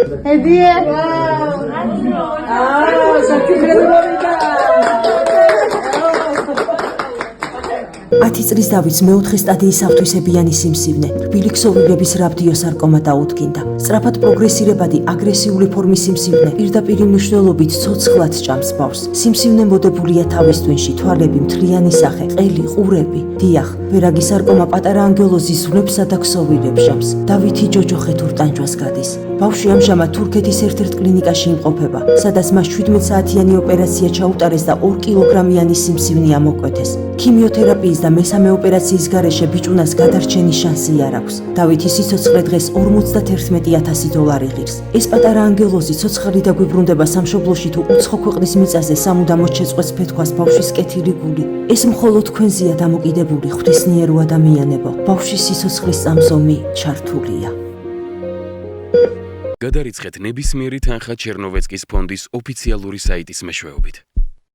Hediye. Ათი წლის დავით მეოთხე სტადიის ავთვისებიანი სიმსივნე, რბილი ქსოვილების რადიოსარკომა დაუდგინდა. სწრაფად პროგრესირებადი აგრესიული ფორმის სიმსივნე პირდაპირ მნიშვნელობით ცოცხლად ჭამს ბავშვს. სიმსივნე მოდებულია თავის ტვინში, თვალები, მთლიანი სახე, ყელი, ყურები. დიახ, ვერაგი სარკომა პატარა ანგელოზის ზვნებსა და ქსოვილებს ჟამს. დავითი ჯოჯოხეთურ ტანჯვას გადის. ბავშვი ამჟამად თურქეთის ერთ-ერთ კლინიკაში იმყოფება, სადაც მას 17 საათიანი ოპერაცია ჩაუტარეს და 2 კილოგრამიანი სიმსივნე ამოკვეთეს. ქიმიოთერაპიის და მესამე ოპერაციის გარეშე ბიჭუნას გადარჩენის შანსი არ აქვს. დავითის სიცოცხლე დღეს $51,000 ღირს. ეს პატარა ანგელოზი ცოცხალი დაგვიბრუნდება სამშობლოში თუ უცხო ქვეყნის მიწაზე სამუდამოდ შეწყვეტს ფეთქას ბავშვის კეთილი გული. ეს მხოლოდ თქვენზეა დამოკიდებული ღვთისმიერო ადამიანებო. ბავშვის სიცოცხლის წამსომი ჩართულია. გადარიცხეთ ნებისმიერი თანხა ჩერნოვეცკის ფონდის ოფიციალური საიტის მეშვეობით.